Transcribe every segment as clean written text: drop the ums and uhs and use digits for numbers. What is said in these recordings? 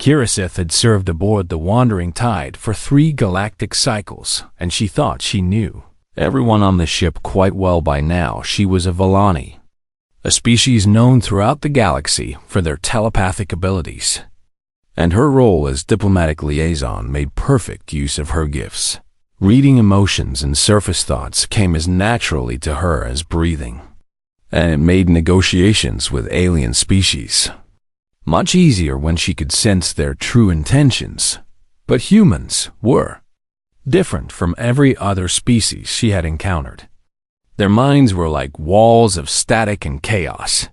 Kira had served aboard the Wandering Tide for 3 galactic cycles, and she thought she knew everyone on the ship quite well by now. She was a Volani, a species known throughout the galaxy for their telepathic abilities, and her role as diplomatic liaison made perfect use of her gifts. Reading emotions and surface thoughts came as naturally to her as breathing, and it made negotiations with alien species much easier when she could sense their true intentions. But humans were different from every other species she had encountered. Their minds were like walls of static and chaos,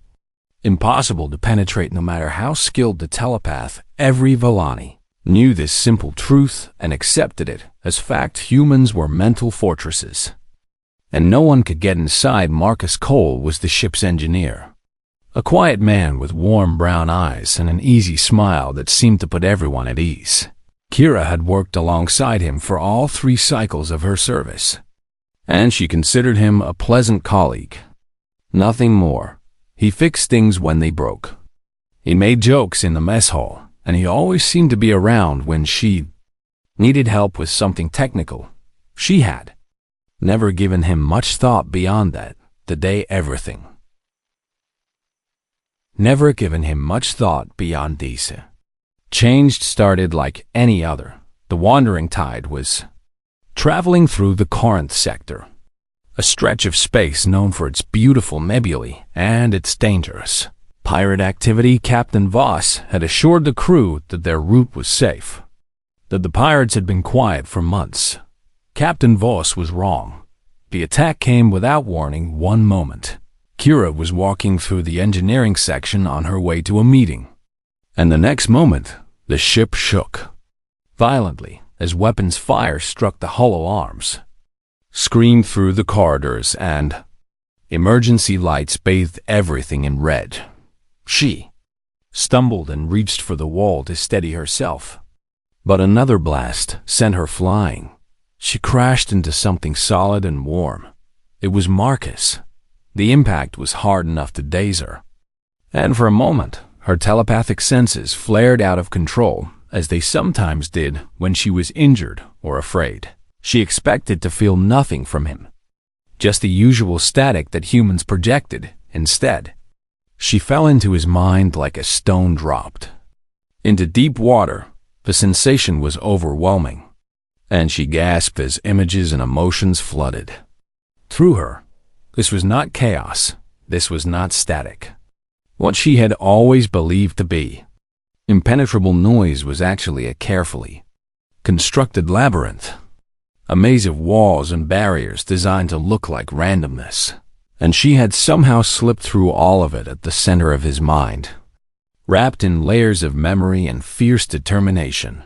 impossible to penetrate no matter how skilled the telepath. Every Volani knew this simple truth and accepted it as fact. Humans were mental fortresses, and no one could get inside. Marcus Cole was the ship's engineer, a quiet man with warm brown eyes and an easy smile that seemed to put everyone at ease. Kira had worked alongside him for all 3 cycles of her service, and she considered him a pleasant colleague. Nothing more. He fixed things when they broke. He made jokes in the mess hall, and he always seemed to be around when she needed help with something technical. She had never given him much thought beyond that. The day everything never given him much thought beyond these changed started like any other. The Wandering Tide was traveling through the Corinth sector, a stretch of space known for its beautiful nebulae and its dangerous pirate activity. Captain Voss had assured the crew that their route was safe, that the pirates had been quiet for months. Captain Voss was wrong. The attack came without warning. One moment, Kira was walking through the engineering section on her way to a meeting, and the next moment, the ship shook violently as weapons fire struck the hollow arms, screamed through the corridors, and emergency lights bathed everything in red. She stumbled and reached for the wall to steady herself, but another blast sent her flying. She crashed into something solid and warm. It was Marcus. The impact was hard enough to daze her, and for a moment, her telepathic senses flared out of control, as they sometimes did when she was injured or afraid. She expected to feel nothing from him, just the usual static that humans projected. Instead, she fell into his mind like a stone dropped into deep water. The sensation was overwhelming, and she gasped as images and emotions flooded through her. This was not chaos. This was not static. What she had always believed to be impenetrable noise was actually a carefully constructed labyrinth, a maze of walls and barriers designed to look like randomness. And she had somehow slipped through all of it at the center of his mind, wrapped in layers of memory and fierce determination.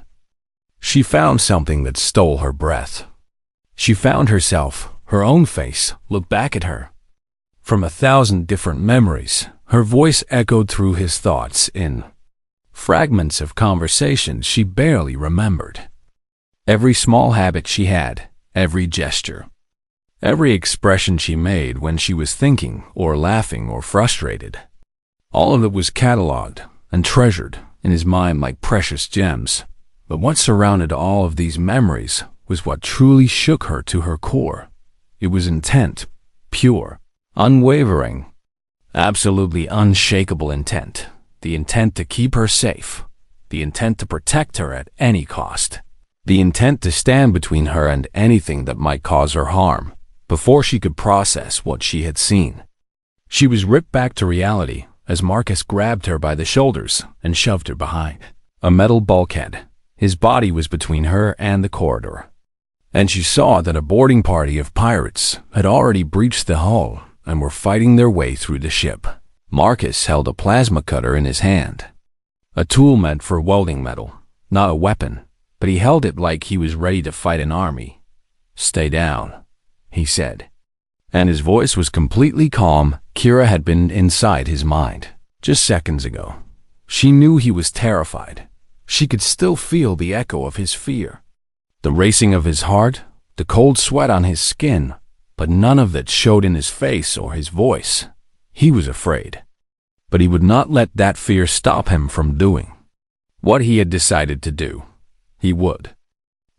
She found something that stole her breath. She found herself, her own face, look back at her. From 1,000 different memories, her voice echoed through his thoughts in fragments of conversations she barely remembered. Every small habit she had, every gesture, every expression she made when she was thinking or laughing or frustrated, all of it was cataloged and treasured in his mind like precious gems. But what surrounded all of these memories was what truly shook her to her core. It was intent, pure, unwavering, absolutely unshakable intent. The intent to keep her safe, the intent to protect her at any cost, the intent to stand between her and anything that might cause her harm. Before she could process what she had seen, she was ripped back to reality as Marcus grabbed her by the shoulders and shoved her behind a metal bulkhead. His body was between her and the corridor, and she saw that a boarding party of pirates had already breached the hull and were fighting their way through the ship. Marcus held a plasma cutter in his hand, a tool meant for welding metal, not a weapon, but he held it like he was ready to fight an army. "Stay down," he said, and his voice was completely calm. Kira had been inside his mind just seconds ago. She knew he was terrified. She could still feel the echo of his fear, the racing of his heart, the cold sweat on his skin, but none of that showed in his face or his voice. He was afraid, but he would not let that fear stop him from doing What he had decided to do, he would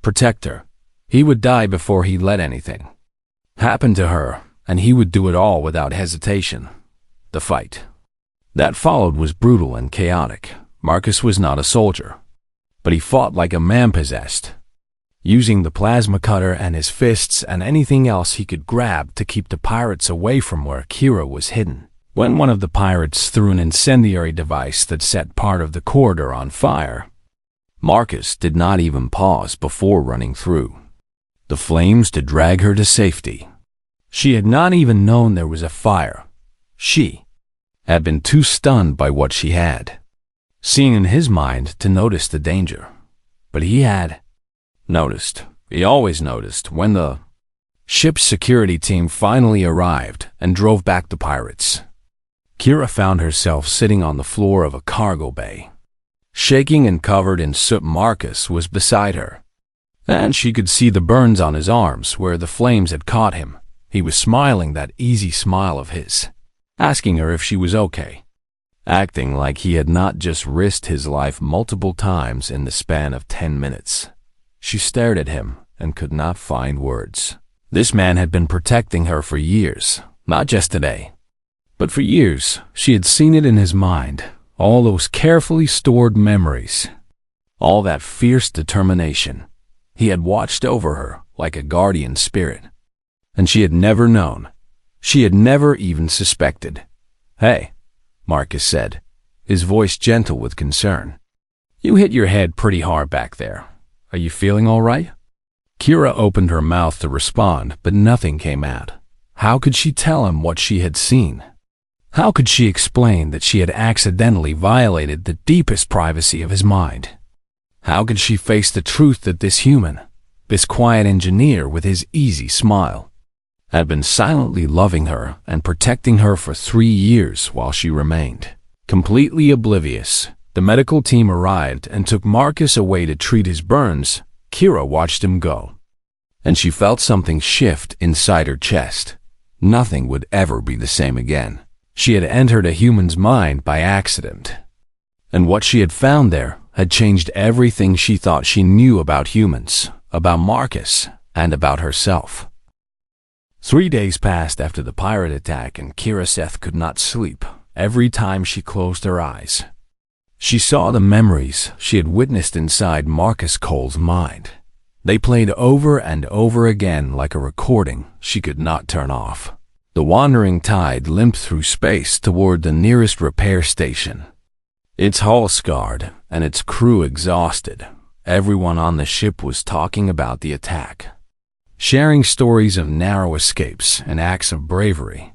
protect her. He would die before he let anything happen to her, and he would do it all without hesitation. The fight that followed was brutal and chaotic. Marcus was not a soldier, but he fought like a man possessed, using the plasma cutter and his fists and anything else he could grab to keep the pirates away from where Kira was hidden. When one of the pirates threw an incendiary device that set part of the corridor on fire, Marcus did not even pause before running through the flames to drag her to safety. She had not even known there was a fire. She had been too stunned by what she had seen in his mind to notice the danger. But he had noticed. He always noticed when the ship's security team finally arrived and drove back the pirates. Kira found herself sitting on the floor of a cargo bay. Shaking and covered in soot, Marcus was beside her, and she could see the burns on his arms where the flames had caught him. He was smiling that easy smile of his, asking her if she was okay, acting like he had not just risked his life multiple times in the span of 10 minutes. She stared at him and could not find words. This man had been protecting her for years, not just today, but for years. She had seen it in his mind, all those carefully stored memories, all that fierce determination. He had watched over her like a guardian spirit, and she had never known. She had never even suspected. "Hey," Marcus said, his voice gentle with concern. "You hit your head pretty hard back there. Are you feeling all right?" Kira opened her mouth to respond, but nothing came out. How could she tell him what she had seen? How could she explain that she had accidentally violated the deepest privacy of his mind? How could she face the truth that this human, this quiet engineer with his easy smile, had been silently loving her and protecting her for 3 years while she remained completely oblivious? The medical team arrived and took Marcus away to treat his burns. Kira watched him go, and she felt something shift inside her chest. Nothing would ever be the same again. She had entered a human's mind by accident, and what she had found there had changed everything she thought she knew about humans, about Marcus, and about herself. 3 days passed after the pirate attack, and Kira Seth could not sleep. Every time she closed her eyes, she saw the memories she had witnessed inside Marcus Cole's mind. They played over and over again like a recording she could not turn off. The wandering tide limped through space toward the nearest repair station, its hull scarred and its crew exhausted. Everyone on the ship was talking about the attack, sharing stories of narrow escapes and acts of bravery.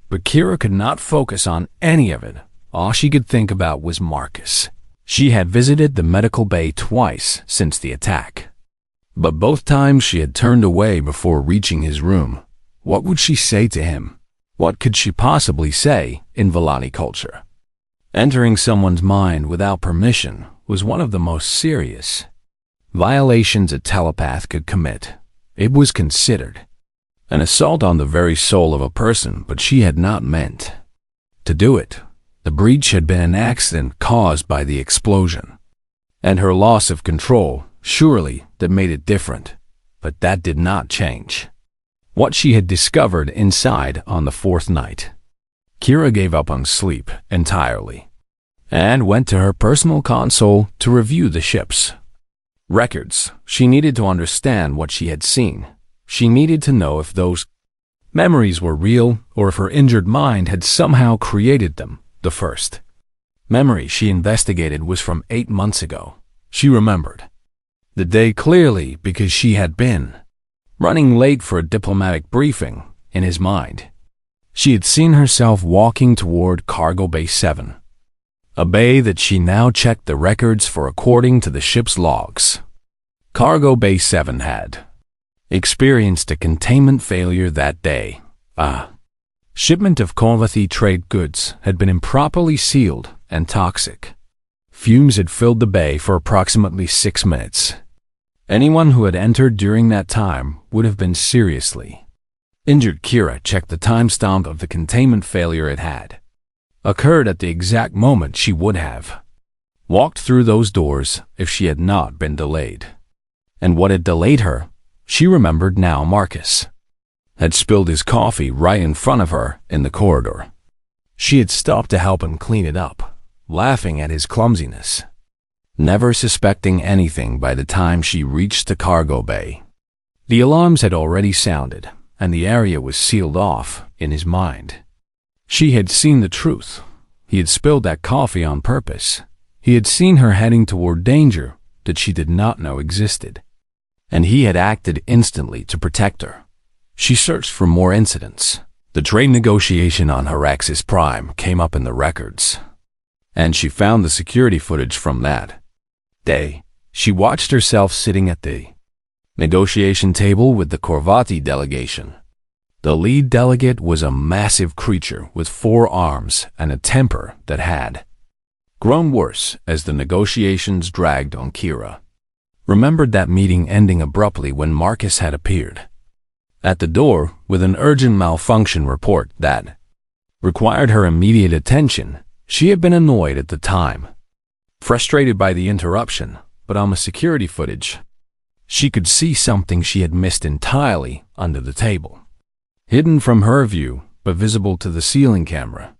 But Kira could not focus on any of it. All she could think about was Marcus. She had visited the medical bay twice since the attack, but both times she had turned away before reaching his room. What would she say to him? What could she possibly say in Vallani culture? Entering someone's mind without permission was one of the most serious violations a telepath could commit. It was considered an assault on the very soul of a person, but she had not meant to do it. The breach had been an accident caused by the explosion, and her loss of control, surely, that made it different. But that did not change what she had discovered inside on the 4th night. Kira gave up on sleep entirely and went to her personal console to review the ship's records. She needed to understand what she had seen. She needed to know if those memories were real or if her injured mind had somehow created them. The first memory she investigated was from 8 months ago. She remembered the day clearly because she had been running late for a diplomatic briefing. In his mind, she had seen herself walking toward Cargo Bay 7, a bay that she now checked the records for according to the ship's logs. Cargo Bay 7 had experienced a containment failure that day. Shipment of Konvathi trade goods had been improperly sealed and toxic. Fumes had filled the bay for approximately 6 minutes. Anyone who had entered during that time would have been seriously injured. Kira checked the timestamp of the containment failure. It had occurred at the exact moment she would have walked through those doors if she had not been delayed. And what had delayed her, she remembered now. Marcus had spilled his coffee right in front of her in the corridor. She had stopped to help him clean it up, laughing at his clumsiness, never suspecting anything by the time she reached the cargo bay. The alarms had already sounded, and the area was sealed off in his mind. She had seen the truth. He had spilled that coffee on purpose. He had seen her heading toward danger that she did not know existed, and he had acted instantly to protect her. She searched for more incidents. The trade negotiation on Heraxis Prime came up in the records, and she found the security footage from that day. She watched herself sitting at the negotiation table with the Corvati delegation. The lead delegate was a massive creature with 4 arms and a temper that had grown worse as the negotiations dragged on. Kira remembered that meeting ending abruptly when Marcus had appeared at the door with an urgent malfunction report that required her immediate attention. She had been annoyed at the time, frustrated by the interruption, but on the security footage, she could see something she had missed entirely under the table, hidden from her view but visible to the ceiling camera.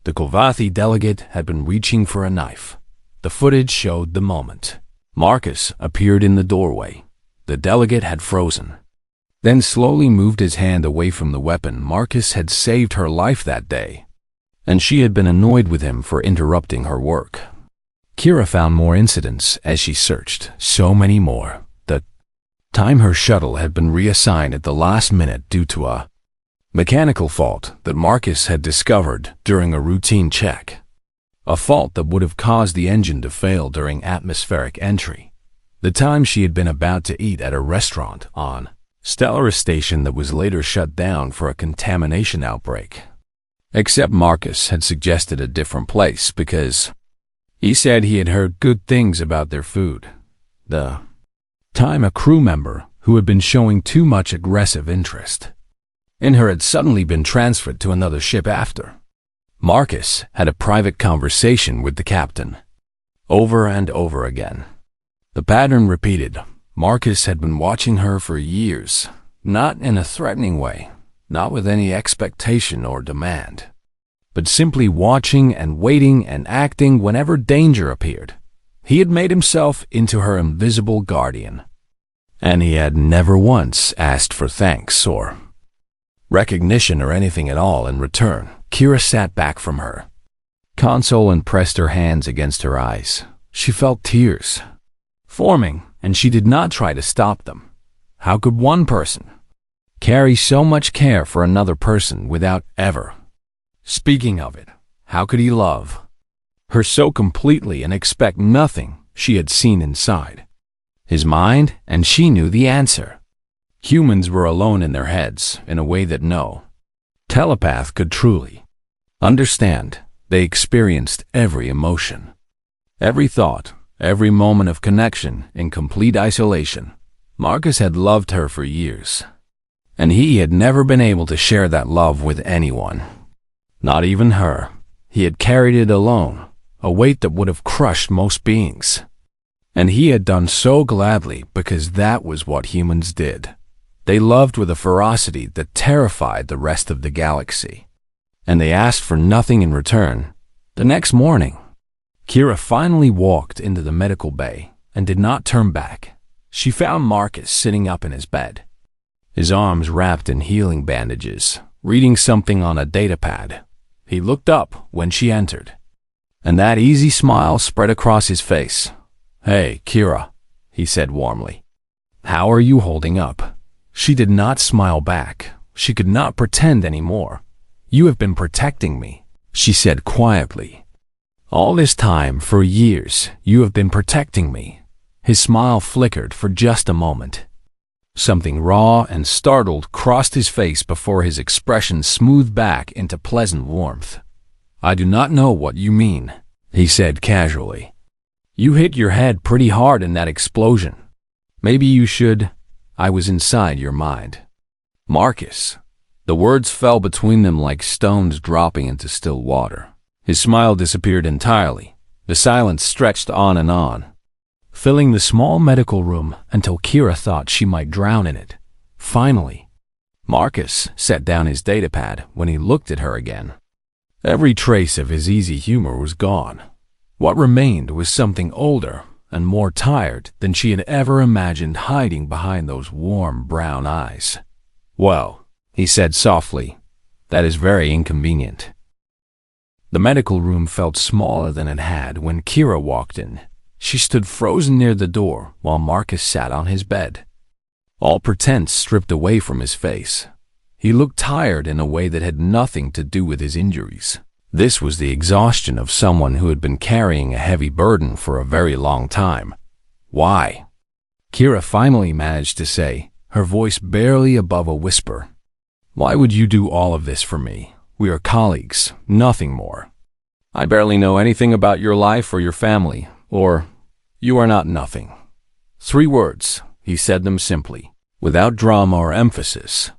The Corvati delegate had been reaching for a knife. The footage showed the moment Marcus appeared in the doorway. The delegate had frozen, then slowly moved his hand away from the weapon. Marcus had saved her life that day, and she had been annoyed with him for interrupting her work. Kira found more incidents as she searched, so many more. The time her shuttle had been reassigned at the last minute due to a mechanical fault that Marcus had discovered during a routine check. A fault that would have caused the engine to fail during atmospheric entry. The time she had been about to eat at a restaurant on Stellaris Station that was later shut down for a contamination outbreak. Except Marcus had suggested a different place because he said he had heard good things about their food. The time a crew member who had been showing too much aggressive interest in her had suddenly been transferred to another ship after. Marcus had a private conversation with the captain, over and over again. The pattern repeated. Marcus had been watching her for years, not in a threatening way, not with any expectation or demand, but simply watching and waiting and acting whenever danger appeared. He had made himself into her invisible guardian, and he had never once asked for thanks or recognition or anything at all in return. Kira sat back from her console and pressed her hands against her eyes. She felt tears forming, and she did not try to stop them. How could one person carry so much care for another person without ever speaking of it? How could he love her so completely and expect nothing she had seen inside his mind? And she knew the answer. Humans were alone in their heads in a way that no telepath could truly understand. They experienced every emotion, every thought, every moment of connection in complete isolation. Marcus had loved her for years, and he had never been able to share that love with anyone, not even her. He had carried it alone, a weight that would have crushed most beings. And he had done so gladly because that was what humans did. They loved with a ferocity that terrified the rest of the galaxy, and they asked for nothing in return. The next morning, Kira finally walked into the medical bay and did not turn back. She found Marcus sitting up in his bed, his arms wrapped in healing bandages, reading something on a datapad. He looked up when she entered, and that easy smile spread across his face. "Hey, Kira," he said warmly. "How are you holding up?" She did not smile back. She could not pretend anymore. "You have been protecting me," she said quietly. "All this time, for years, you have been protecting me." His smile flickered for just a moment. Something raw and startled crossed his face before his expression smoothed back into pleasant warmth. "I do not know what you mean," he said casually. "You hit your head pretty hard in that explosion. Maybe you should. I was inside your mind." "Marcus." The words fell between them like stones dropping into still water. His smile disappeared entirely. The silence stretched on, filling the small medical room until Kira thought she might drown in it. Finally, Marcus set down his datapad when he looked at her again. Every trace of his easy humor was gone. What remained was something older and more tired than she had ever imagined hiding behind those warm brown eyes. "Well," he said softly, "that is very inconvenient." The medical room felt smaller than it had when Kira walked in. She stood frozen near the door while Marcus sat on his bed. All pretense stripped away from his face. He looked tired in a way that had nothing to do with his injuries. This was the exhaustion of someone who had been carrying a heavy burden for a very long time. "Why?" Kira finally managed to say, her voice barely above a whisper. "Why would you do all of this for me? We are colleagues, nothing more. I barely know anything about your life or your family, or you are not nothing." 3 words. He said them simply, without drama or emphasis,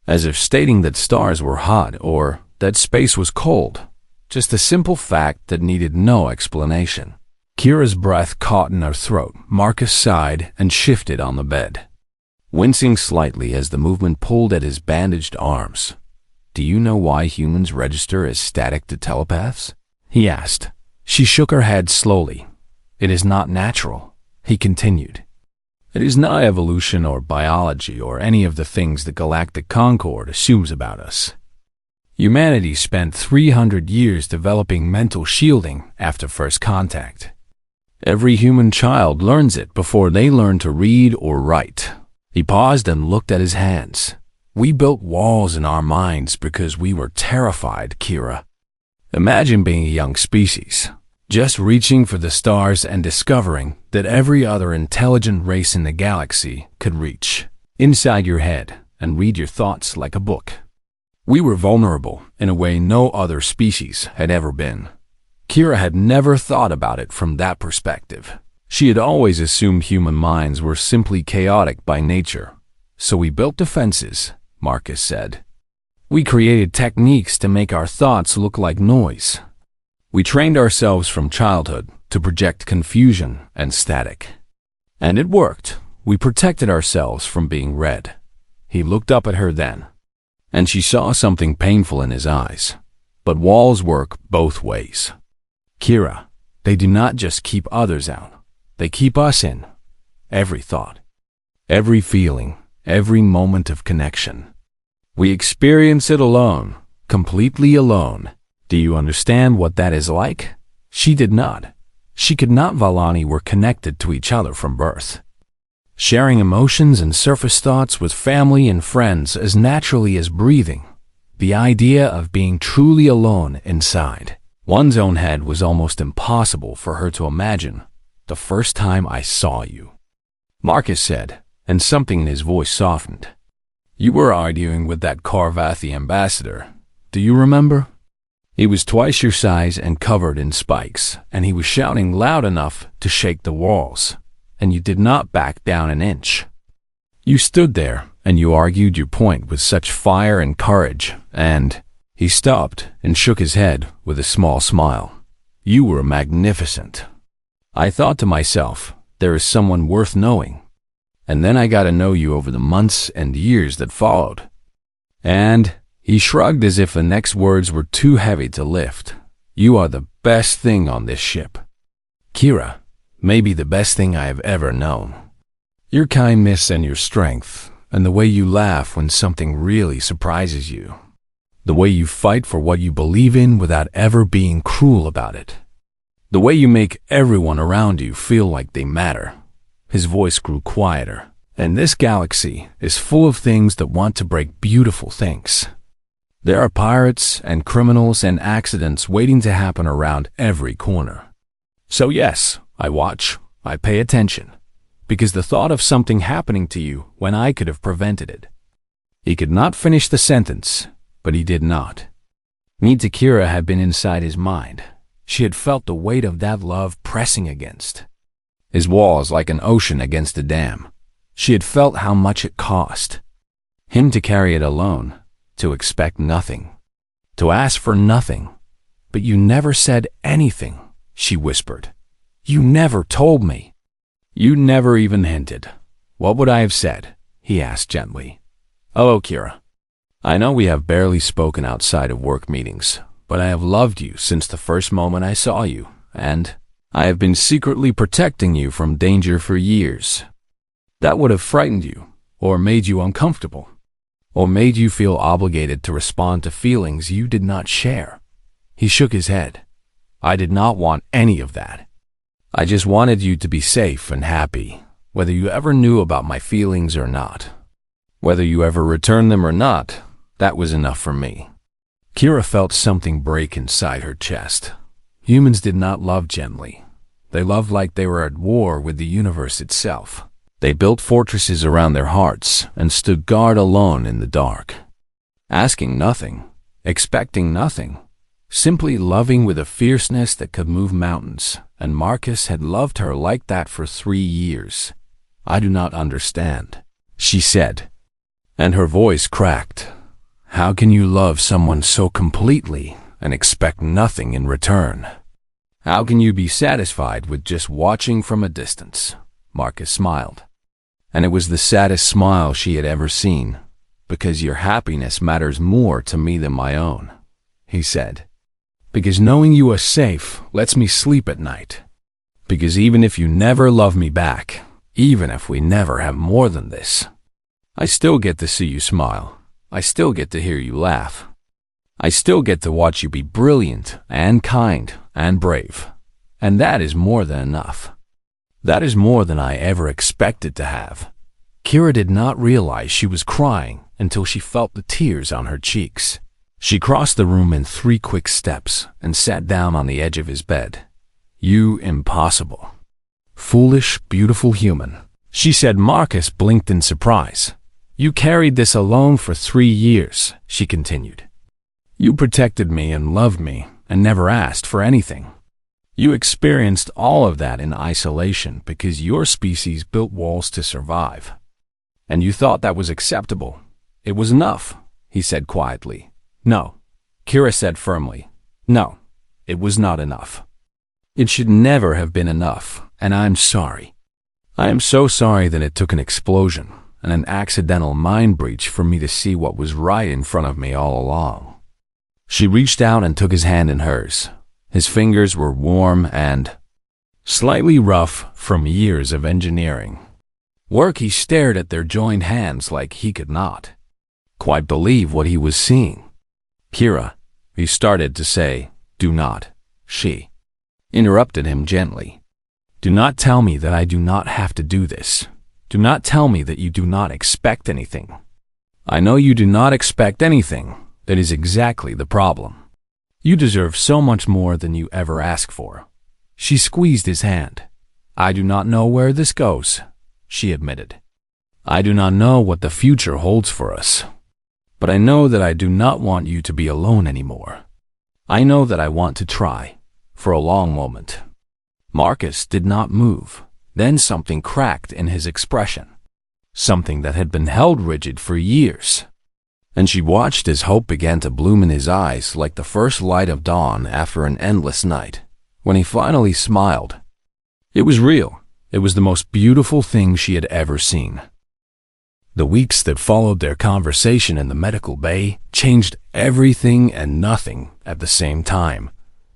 as if stating that stars were hot or that space was cold. Just a simple fact that needed no explanation. Kira's breath caught in her throat. Marcus sighed and shifted on the bed, wincing slightly as the movement pulled at his bandaged arms. "Do you know why humans register as static to telepaths?" he asked. She shook her head slowly. "It is not natural," he continued. "It is not evolution or biology or any of the things the Galactic Concord assumes about us. Humanity spent 300 years developing mental shielding after first contact. Every human child learns it before they learn to read or write." He paused and looked at his hands. "We built walls in our minds because we were terrified, Kira. Imagine being a young species, just reaching for the stars and discovering that every other intelligent race in the galaxy could reach inside your head and read your thoughts like a book. We were vulnerable in a way no other species had ever been." Kira had never thought about it from that perspective. She had always assumed human minds were simply chaotic by nature. "So we built defenses," Marcus said. "We created techniques to make our thoughts look like noise. We trained ourselves from childhood to project confusion and static. And it worked. We protected ourselves from being read." He looked up at her then, and she saw something painful in his eyes. "But walls work both ways, Kira. They do not just keep others out. They keep us in. Every thought, every feeling, every moment of connection. We experience it alone, completely alone. Do you understand what that is like?" She did not. She could not. Valani were connected to each other from birth, sharing emotions and surface thoughts with family and friends as naturally as breathing. The idea of being truly alone inside one's own head was almost impossible for her to imagine. "The first time I saw you," Marcus said, and something in his voice softened. "You were arguing with that Karvathi ambassador. Do you remember? He was twice your size and covered in spikes, and he was shouting loud enough to shake the walls, and you did not back down an inch. You stood there, and you argued your point with such fire and courage, and—" He stopped and shook his head with a small smile. "You were magnificent. I thought to myself, there is someone worth knowing. And then I got to know you over the months and years that followed. And," he shrugged as if the next words were too heavy to lift, "you are the best thing on this ship. Kira, maybe the best thing I have ever known. Your kindness and your strength, and the way you laugh when something really surprises you. The way you fight for what you believe in without ever being cruel about it. The way you make everyone around you feel like they matter." His voice grew quieter. "And this galaxy is full of things that want to break beautiful things. There are pirates and criminals and accidents waiting to happen around every corner. So yes, I watch, I pay attention, because the thought of something happening to you when I could have prevented it." He could not finish the sentence, but he did not. Need to Kira had been inside his mind. She had felt the weight of that love pressing against his walls like an ocean against a dam. She had felt how much it cost him to carry it alone, to expect nothing, to ask for nothing. "But you never said anything," she whispered. You never told me. You never even hinted. What would I have said? He asked gently. Oh, Kira. I know we have barely spoken outside of work meetings, but I have loved you since the first moment I saw you, and I have been secretly protecting you from danger for years. That would have frightened you, or made you uncomfortable, or made you feel obligated to respond to feelings you did not share. He shook his head. I did not want any of that. I just wanted you to be safe and happy, whether you ever knew about my feelings or not. Whether you ever returned them or not, that was enough for me. Kira felt something break inside her chest. Humans did not love gently. They loved like they were at war with the universe itself. They built fortresses around their hearts and stood guard alone in the dark. Asking nothing, expecting nothing, simply loving with a fierceness that could move mountains, and Marcus had loved her like that for 3 years. I do not understand, she said, and her voice cracked. How can you love someone so completely and expect nothing in return? How can you be satisfied with just watching from a distance? Marcus smiled. And it was the saddest smile she had ever seen, because your happiness matters more to me than my own, he said. Because knowing you are safe lets me sleep at night. Because even if you never love me back, even if we never have more than this, I still get to see you smile. I still get to hear you laugh. I still get to watch you be brilliant and kind and brave. And that is more than enough. That is more than I ever expected to have. Kira did not realize she was crying until she felt the tears on her cheeks. She crossed the room in 3 quick steps and sat down on the edge of his bed. You impossible. Foolish, beautiful human, she said. Marcus blinked in surprise. You carried this alone for 3 years, she continued. You protected me and loved me and never asked for anything. You experienced all of that in isolation because your species built walls to survive. And you thought that was acceptable. It was enough, he said quietly. No, Kira said firmly. No, it was not enough. It should never have been enough, and I'm sorry. I am so sorry that it took an explosion and an accidental mind breach for me to see what was right in front of me all along. She reached out and took his hand in hers. His fingers were warm and slightly rough from years of engineering work. He stared at their joined hands like he could not quite believe what he was seeing. Kira, he started to say. Do not, she interrupted him gently. Do not tell me that I do not have to do this. Do not tell me that you do not expect anything. I know you do not expect anything. That is exactly the problem. You deserve so much more than you ever ask for. She squeezed his hand. I do not know where this goes, she admitted. I do not know what the future holds for us. But I know that I do not want you to be alone anymore. I know that I want to try, for a long moment. Marcus did not move. Then something cracked in his expression. Something that had been held rigid for years. And she watched as hope began to bloom in his eyes like the first light of dawn after an endless night. When he finally smiled, it was real. It was the most beautiful thing she had ever seen. The weeks that followed their conversation in the medical bay changed everything and nothing at the same time.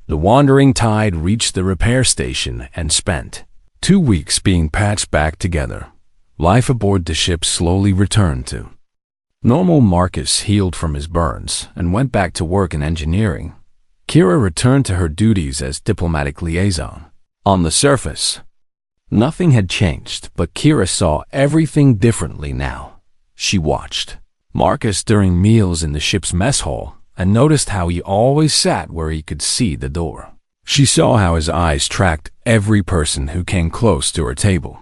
The wandering tide reached the repair station and spent 2 weeks being patched back together. Life aboard the ship slowly returned to normal. Marcus healed from his burns and went back to work in engineering. Kira returned to her duties as diplomatic liaison. On the surface, nothing had changed, but Kira saw everything differently now. She watched Marcus during meals in the ship's mess hall and noticed how he always sat where he could see the door. She saw how his eyes tracked every person who came close to her table.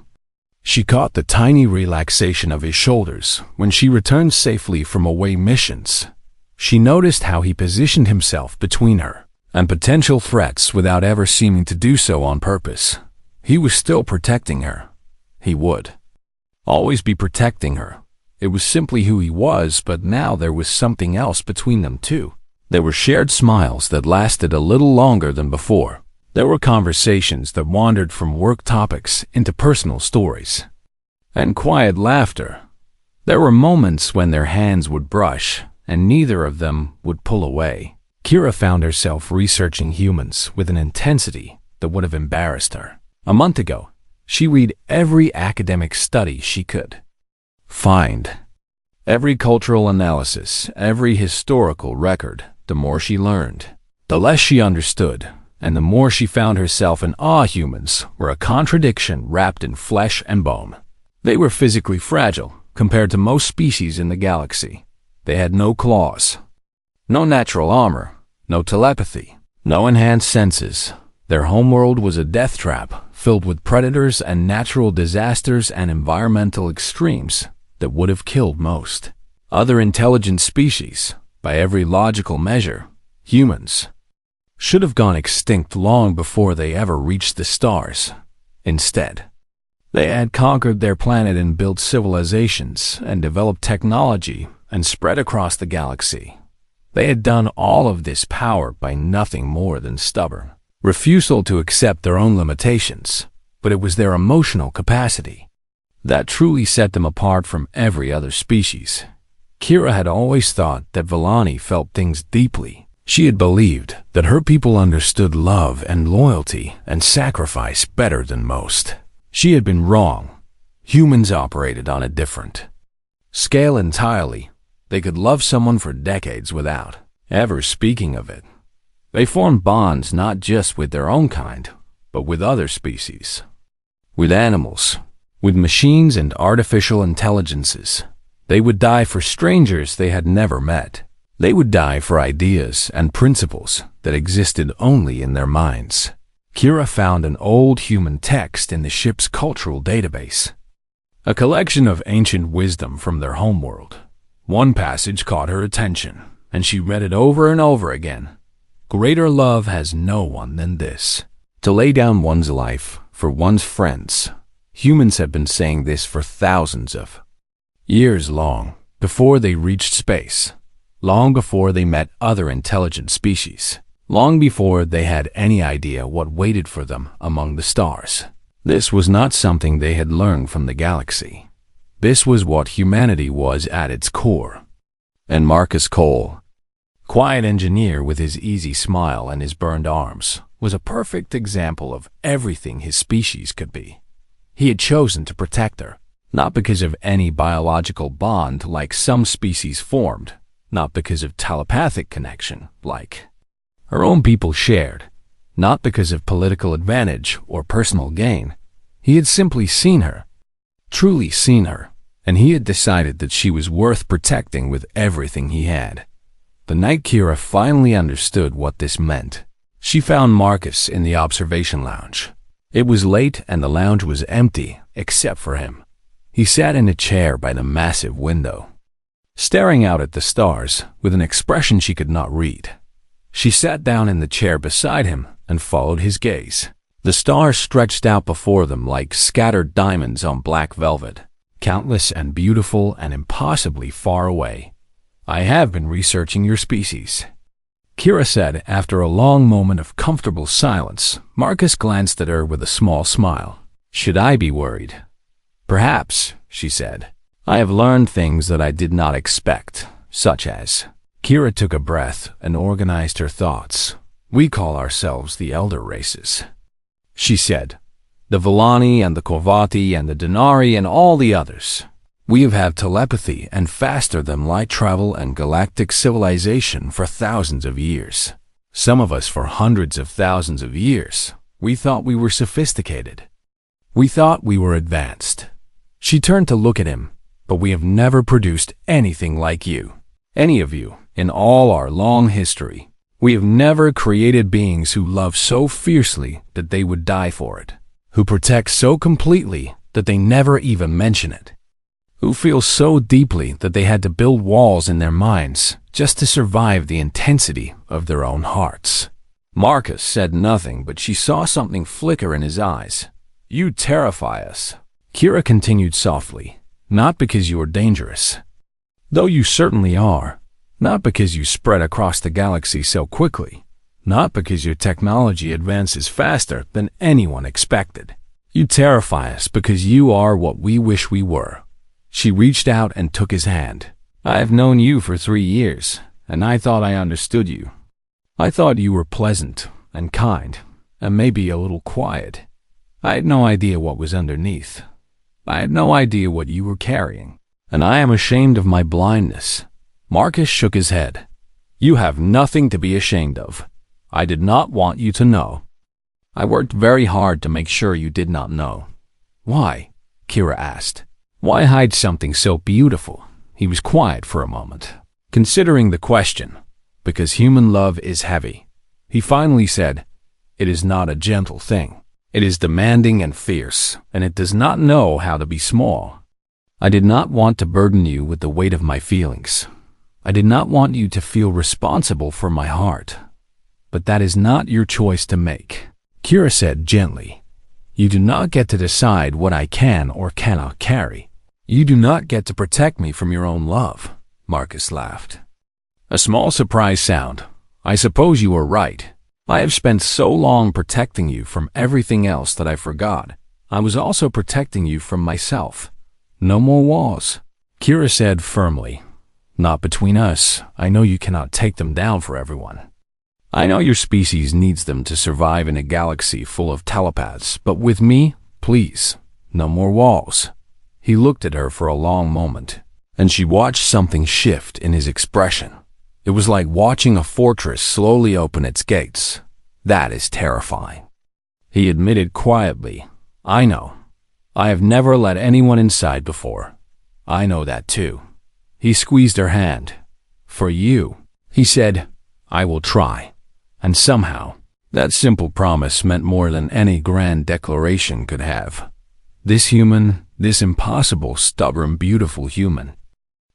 She caught the tiny relaxation of his shoulders when she returned safely from away missions. She noticed how he positioned himself between her and potential threats without ever seeming to do so on purpose. He was still protecting her. He would always be protecting her. It was simply who he was, but now there was something else between them too. There were shared smiles that lasted a little longer than before. There were conversations that wandered from work topics into personal stories, and quiet laughter. There were moments when their hands would brush, and neither of them would pull away. Kira found herself researching humans with an intensity that would have embarrassed her. A month ago, she read every academic study she could find, every cultural analysis, every historical record. The more she learned, the less she understood, and the more she found herself in awe. Humans were a contradiction wrapped in flesh and bone. They were physically fragile compared to most species in the galaxy. They had no claws, no natural armor, no telepathy, no enhanced senses. Their homeworld was a death trap filled with predators and natural disasters and environmental extremes that would have killed most other intelligent species. By every logical measure, humans should have gone extinct long before they ever reached the stars. Instead, they had conquered their planet and built civilizations and developed technology and spread across the galaxy. They had done all of this power by nothing more than stubborn refusal to accept their own limitations, but it was their emotional capacity that truly set them apart from every other species. Kira had always thought that Villani felt things deeply. She had believed that her people understood love and loyalty and sacrifice better than most. She had been wrong. Humans operated on a different scale entirely. They could love someone for decades without ever speaking of it. They formed bonds not just with their own kind, but with other species, with animals, with machines and artificial intelligences. They would die for strangers they had never met. They would die for ideas and principles that existed only in their minds. Kira found an old human text in the ship's cultural database, a collection of ancient wisdom from their homeworld. One passage caught her attention, and she read it over and over again. Greater love has no one than this, to lay down one's life for one's friends. Humans have been saying this for thousands of years, long before they reached space, long before they met other intelligent species, long before they had any idea what waited for them among the stars. This was not something they had learned from the galaxy. This was what humanity was at its core. And Marcus Cole, quiet engineer with his easy smile and his burned arms, was a perfect example of everything his species could be. He had chosen to protect her, not because of any biological bond like some species formed, not because of telepathic connection like her own people shared, not because of political advantage or personal gain. He had simply seen her, truly seen her, and he had decided that she was worth protecting with everything he had. The night Kira finally understood what this meant, she found Marcus in the observation lounge. It was late and the lounge was empty except for him. He sat in a chair by the massive window, staring out at the stars with an expression she could not read. She sat down in the chair beside him and followed his gaze. The stars stretched out before them like scattered diamonds on black velvet, countless and beautiful and impossibly far away. "I have been researching your species," Kira said after a long moment of comfortable silence. Marcus glanced at her with a small smile. "Should I be worried?" "Perhaps," she said. "I have learned things that I did not expect, such as..." Kira took a breath and organized her thoughts. "We call ourselves the Elder Races," she said. "The Villani and the Corvati and the Denari and all the others. We have had telepathy and faster than light travel and galactic civilization for thousands of years. Some of us for hundreds of thousands of years. We thought we were sophisticated. We thought we were advanced." She turned to look at him. "But we have never produced anything like you. Any of you, in all our long history. We have never created beings who love so fiercely that they would die for it, who protect so completely that they never even mention it, who feel so deeply that they had to build walls in their minds just to survive the intensity of their own hearts." Marcus said nothing, but she saw something flicker in his eyes. "You terrify us," Kira continued softly. "Not because you are dangerous, though you certainly are. Not because you spread across the galaxy so quickly. not because your technology advances faster than anyone expected. You terrify us because you are what we wish we were." She reached out and took his hand. "I have known you for 3 years, and I thought I understood you. I thought you were pleasant and kind, and maybe a little quiet. I had no idea what was underneath. I had no idea what you were carrying, and I am ashamed of my blindness." Marcus shook his head. "You have nothing to be ashamed of. I did not want you to know. I worked very hard to make sure you did not know." "Why?" Kira asked. "Why hide something so beautiful?" He was quiet for a moment, considering the question. "Because human love is heavy." He finally said, "It is not a gentle thing. It is demanding and fierce, and it does not know how to be small. I did not want to burden you with the weight of my feelings. I did not want you to feel responsible for my heart. But that is not your choice to make." Kira said gently, "You do not get to decide what I can or cannot carry. You do not get to protect me from your own love." Marcus laughed. A small surprise sound. "I suppose you are right. I have spent so long protecting you from everything else that I forgot. I was also protecting you from myself. No more walls." Kira said firmly, "Not between us. I know you cannot take them down for everyone. I know your species needs them to survive in a galaxy full of telepaths, but with me, please, no more walls." He looked at her for a long moment, and she watched something shift in his expression. It was like watching a fortress slowly open its gates. "That is terrifying." He admitted quietly, "I know. I have never let anyone inside before. I know that too." He squeezed her hand. "For you," he said, "I will try." And somehow, that simple promise meant more than any grand declaration could have. This human, this impossible, stubborn, beautiful human,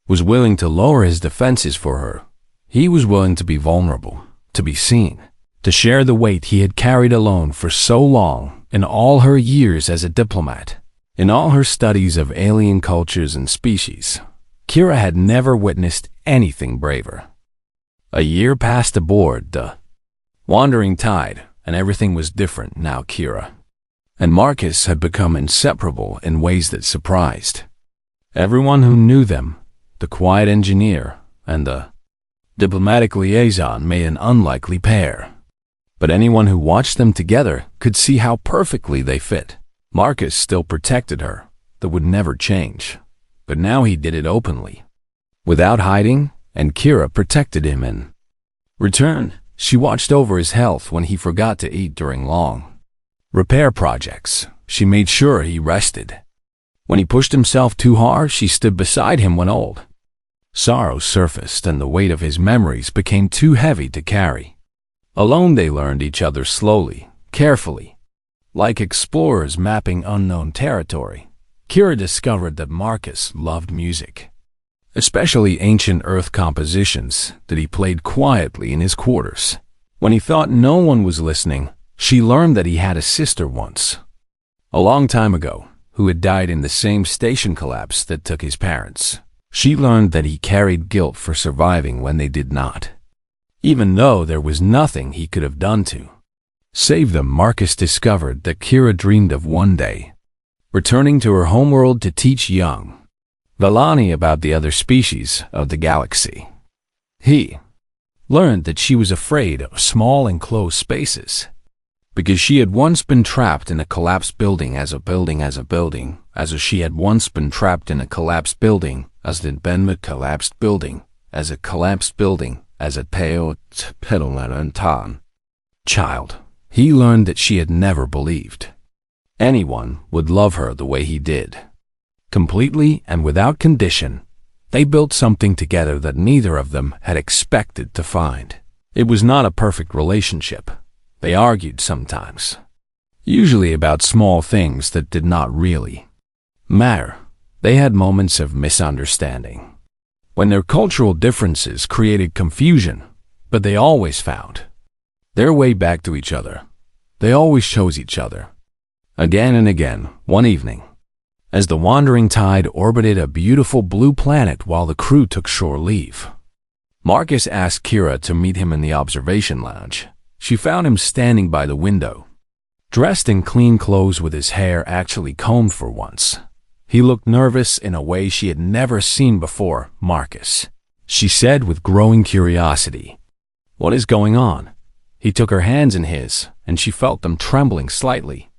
was willing to lower his defenses for her. He was willing to be vulnerable, to be seen, to share the weight he had carried alone for so long in all her years as a diplomat. In all her studies of alien cultures and species, Kira had never witnessed anything braver. A year passed aboard the Wandering Tide, and everything was different now. Kira and Marcus had become inseparable in ways that surprised everyone who knew them. The quiet engineer and the diplomatic liaison made an unlikely pair, but anyone who watched them together could see how perfectly they fit. Marcus still protected her. That would never change, but now he did it openly, without hiding, and Kira protected him in return. She watched over his health when he forgot to eat during long repair projects. She made sure he rested. When he pushed himself too hard, she stood beside him when old sorrow surfaced and the weight of his memories became too heavy to carry. Alone they learned each other slowly, carefully, like explorers mapping unknown territory. Kira discovered that Marcus loved music, especially ancient Earth compositions that he played quietly in his quarters. When he thought no one was listening, she learned that he had a sister once, a long time ago, who had died in the same station collapse that took his parents. She learned that he carried guilt for surviving when they did not, even though there was nothing he could have done to save them. Marcus discovered that Kira dreamed of one day returning to her homeworld to teach young Vellani about the other species of the galaxy. He learned that she was afraid of small enclosed spaces because she had once been trapped in a collapsed building as she had once been trapped in a collapsed building as a collapsed building as a collapsed building as a child. He learned that she had never believed anyone would love her the way he did. Completely and without condition, they built something together that neither of them had expected to find. It was not a perfect relationship. They argued sometimes, usually about small things that did not really matter. They had moments of misunderstanding, when their cultural differences created confusion, but they always found their way back to each other. They always chose each other. Again and again, one evening, as the Wandering Tide orbited a beautiful blue planet while the crew took shore leave, Marcus asked Kira to meet him in the observation lounge. She found him standing by the window, dressed in clean clothes with his hair actually combed for once. He looked nervous in a way she had never seen before. "Marcus," she said with growing curiosity. "What is going on?" He took her hands in his, and she felt them trembling slightly.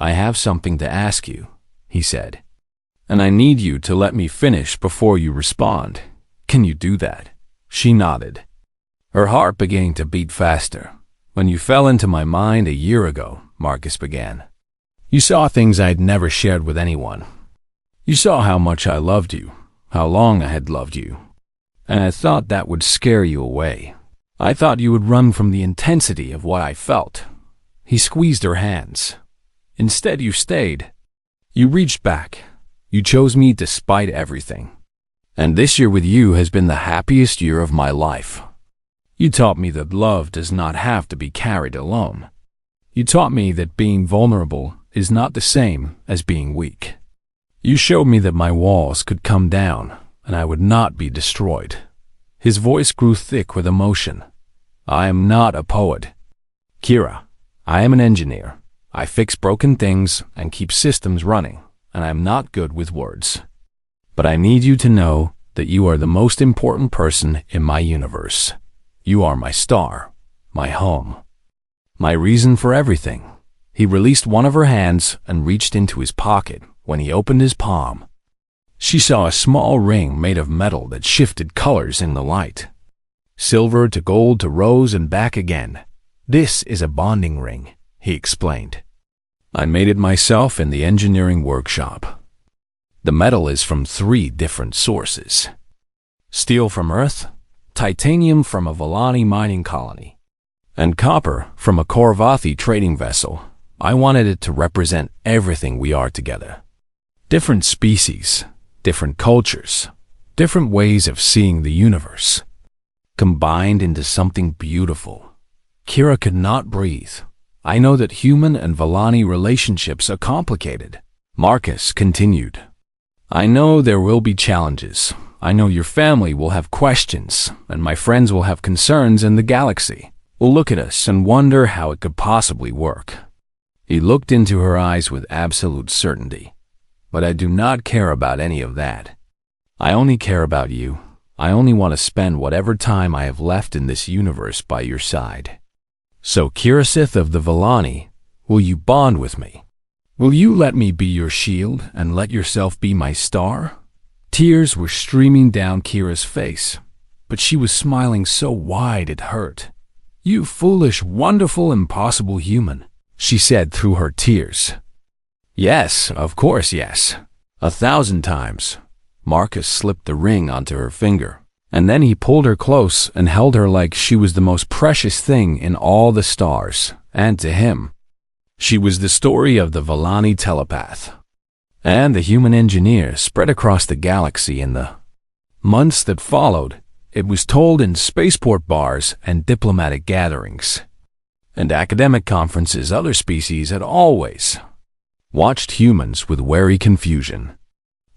"I have something to ask you," he said, "and I need you to let me finish before you respond. Can you do that?" She nodded, her heart beginning to beat faster. "When you fell into my mind a year ago," Marcus began, "you saw things I had never shared with anyone. You saw how much I loved you, how long I had loved you, and I thought that would scare you away. I thought you would run from the intensity of what I felt." He squeezed her hands. "Instead, you stayed. You reached back. You chose me despite everything. And this year with you has been the happiest year of my life. You taught me that love does not have to be carried alone. You taught me that being vulnerable is not the same as being weak. You showed me that my walls could come down and I would not be destroyed." His voice grew thick with emotion. "I am not a poet, Kira. I am an engineer. I fix broken things and keep systems running, and I am not good with words. But I need you to know that you are the most important person in my universe. You are my star, my home, my reason for everything." He released one of her hands and reached into his pocket. When he opened his palm, she saw a small ring made of metal that shifted colors in the light. Silver to gold to rose and back again. "This is a bonding ring," he explained. "I made it myself in the engineering workshop. The metal is from 3 different sources. Steel from Earth, titanium from a Volani mining colony, and copper from a Korvathi trading vessel. I wanted it to represent everything we are together. Different species, different cultures, different ways of seeing the universe, combined into something beautiful." Kira could not breathe. "I know that human and Volani relationships are complicated," Marcus continued. "I know there will be challenges. I know your family will have questions, and my friends will have concerns, and the galaxy will look at us and wonder how it could possibly work." He looked into her eyes with absolute certainty. "But I do not care about any of that. I only care about you. I only want to spend whatever time I have left in this universe by your side. So, Kirasith of the Volani, will you bond with me? Will you let me be your shield and let yourself be my star?" Tears were streaming down Kira's face, but she was smiling so wide it hurt. "You foolish, wonderful, impossible human," she said through her tears. "Yes, of course, yes. 1,000 times." Marcus slipped the ring onto her finger, and then he pulled her close and held her like she was the most precious thing in all the stars, and to him, she was the story of the Volani telepath and the human engineer spread across the galaxy. In the months that followed, it was told in spaceport bars and diplomatic gatherings and academic conferences. Other species had always watched humans with wary confusion.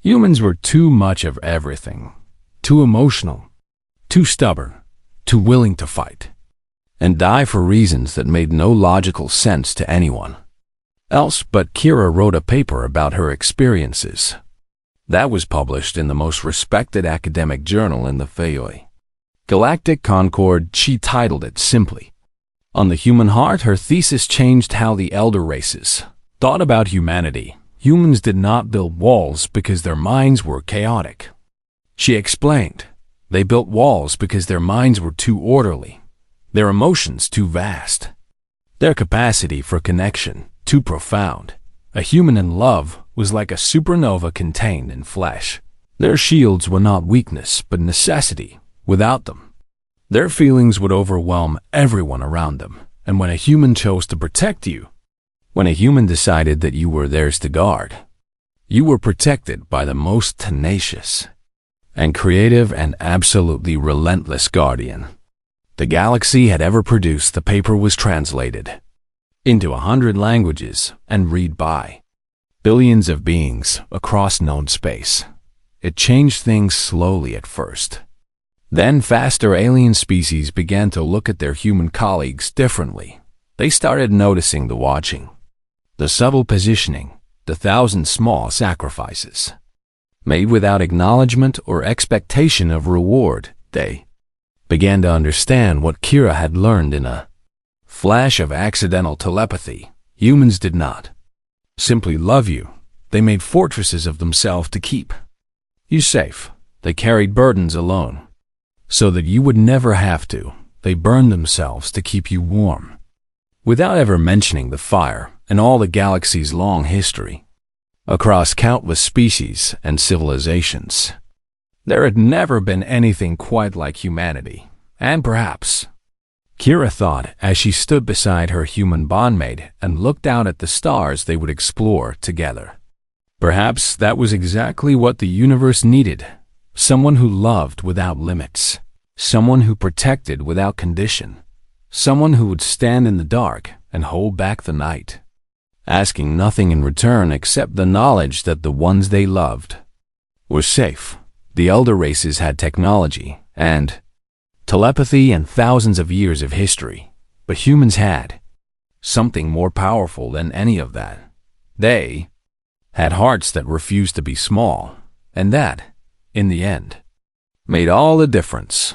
Humans were too much of everything, too emotional, too stubborn, too willing to fight and die for reasons that made no logical sense to anyone else. But Kira wrote a paper about her experiences. That was published in the most respected academic journal in the FAOI, Galactic Concord. She titled it simply, "On the Human Heart." Her thesis changed how the elder races thought about humanity. Humans did not build walls because their minds were chaotic. She explained, they built walls because their minds were too orderly, their emotions too vast, their capacity for connection too profound. A human in love was like a supernova contained in flesh. Their shields were not weakness, but necessity. Without them, their feelings would overwhelm everyone around them. And when a human chose to protect you, when a human decided that you were theirs to guard, you were protected by the most tenacious and creative and absolutely relentless guardian the galaxy had ever produced. The paper was translated into 100 languages and read by billions of beings across known space. It changed things slowly at first. Then faster alien species began to look at their human colleagues differently. They started noticing the watching, the subtle positioning, the thousand small sacrifices made without acknowledgement or expectation of reward. They began to understand what Kira had learned in a flash of accidental telepathy. Humans did not simply love you. They made fortresses of themselves to keep you safe. They carried burdens alone, so that you would never have to. They burned themselves to keep you warm, without ever mentioning the fire and all the galaxy's long history. Across countless species and civilizations, there had never been anything quite like humanity. And perhaps, Kira thought as she stood beside her human bondmate and looked out at the stars they would explore together, perhaps that was exactly what the universe needed. Someone who loved without limits, someone who protected without condition, someone who would stand in the dark and hold back the night, asking nothing in return except the knowledge that the ones they loved were safe. The elder races had technology and telepathy and thousands of years of history, but humans had something more powerful than any of that. They had hearts that refused to be small, and that, in the end, made all the difference.